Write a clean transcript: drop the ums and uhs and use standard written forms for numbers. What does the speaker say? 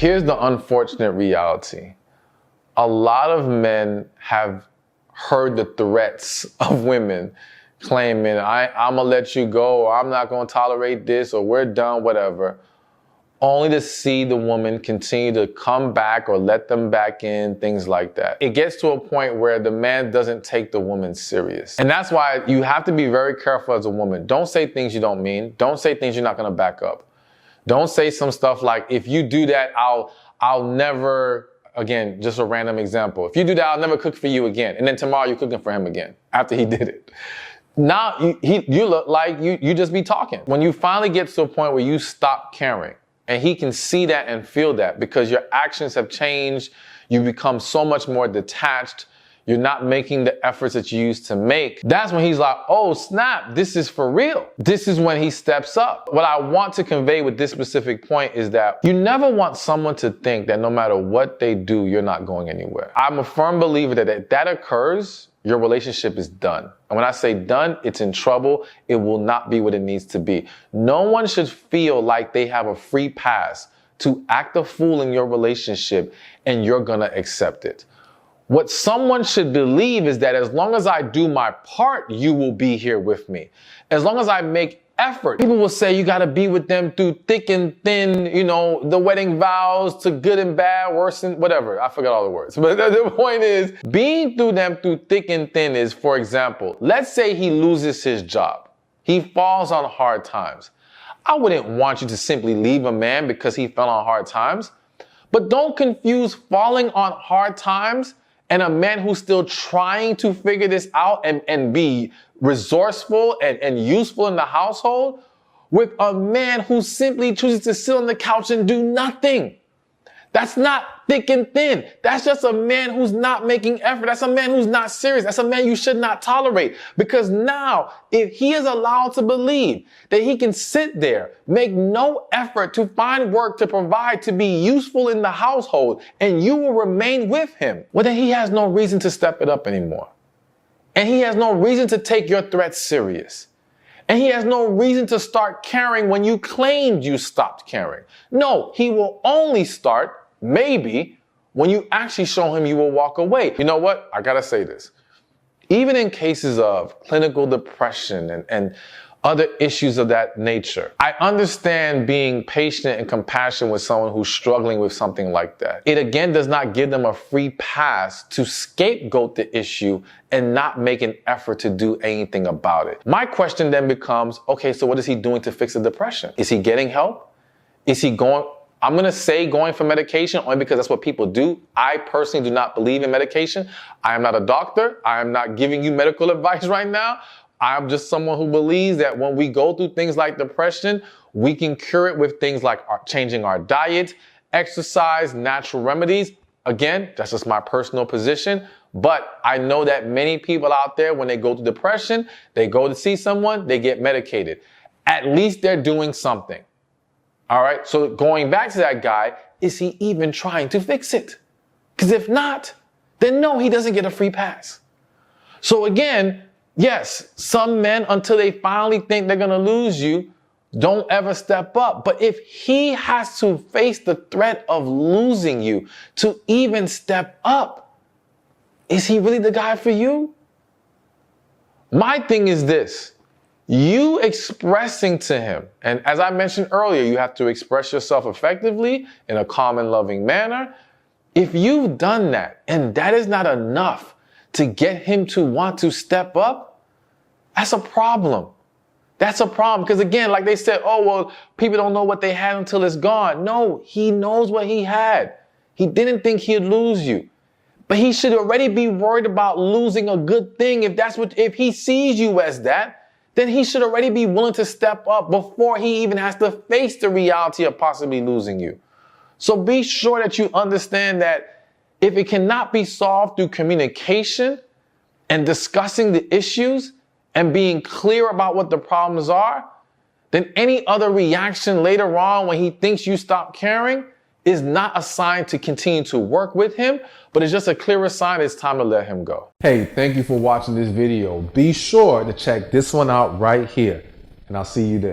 Here's the unfortunate reality. A lot of men have heard the threats of women claiming, I'm gonna let you go, or I'm not gonna tolerate this, or we're done, whatever, only to see the woman continue to come back or let them back in, things like that. It gets to a point where the man doesn't take the woman serious. And that's why you have to be very careful as a woman. Don't say things you don't mean. Don't say things you're not gonna back up. Don't say some stuff like, if you do that, I'll never, again, just a random example. If you do that, I'll never cook for you again. And then tomorrow you're cooking for him again after he did it. Now you look like you just be talking. When you finally get to a point where you stop caring, and he can see that and feel that because your actions have changed, you become so much more detached, you're not making the efforts that you used to make. That's when he's like, oh snap, this is for real. This is when he steps up. What I want to convey with this specific point is that you never want someone to think that no matter what they do, you're not going anywhere. I'm a firm believer that if that occurs, your relationship is done. And when I say done, it's in trouble. It will not be what it needs to be. No one should feel like they have a free pass to act a fool in your relationship and you're gonna accept it. What someone should believe is that as long as I do my part, you will be here with me. As long as I make effort. People will say you gotta be with them through thick and thin, you know, the wedding vows to good and bad, worse and whatever. I forgot all the words. But the point is, being through them through thick and thin is, for example, let's say he loses his job. He falls on hard times. I wouldn't want you to simply leave a man because he fell on hard times. But don't confuse falling on hard times and a man who's still trying to figure this out and be resourceful and useful in the household with a man who simply chooses to sit on the couch and do nothing. That's not thick and thin. That's just a man who's not making effort. That's a man who's not serious. That's a man you should not tolerate. Because now, if he is allowed to believe that he can sit there, make no effort to find work to provide, to be useful in the household, and you will remain with him, well, then he has no reason to step it up anymore. And he has no reason to take your threats serious. And he has no reason to start caring when you claimed you stopped caring. No, he will only start, maybe, when you actually show him you will walk away. You know what? I gotta say this. Even in cases of clinical depression and other issues of that nature, I understand being patient and compassionate with someone who's struggling with something like that. It again does not give them a free pass to scapegoat the issue and not make an effort to do anything about it. My question then becomes, okay, so what is he doing to fix the depression? Is he getting help? Is he going, I'm gonna say going for medication only because that's what people do. I personally do not believe in medication. I am not a doctor. I am not giving you medical advice right now. I'm just someone who believes that when we go through things like depression, we can cure it with things like changing our diet, exercise, natural remedies. Again, that's just my personal position. But I know that many people out there, when they go through depression, they go to see someone, they get medicated. At least they're doing something. All right, so going back to that guy, is he even trying to fix it? Because if not, then no, he doesn't get a free pass. So again, yes, some men, until they finally think they're gonna lose you, don't ever step up. But if he has to face the threat of losing you to even step up, is he really the guy for you? My thing is this. You expressing to him, and as I mentioned earlier, you have to express yourself effectively in a calm and loving manner. If you've done that and that is not enough to get him to want to step up, that's a problem. That's a problem. Because again, like they said, oh, well, people don't know what they had until it's gone. No, he knows what he had. He didn't think he'd lose you. But he should already be worried about losing a good thing. If he sees you as that, then he should already be willing to step up before he even has to face the reality of possibly losing you. So be sure that you understand that if it cannot be solved through communication and discussing the issues and being clear about what the problems are, then any other reaction later on when he thinks you stop caring is not a sign to continue to work with him, but it's just a clearer sign it's time to let him go. Hey, thank you for watching this video. Be sure to check this one out right here, and I'll see you there.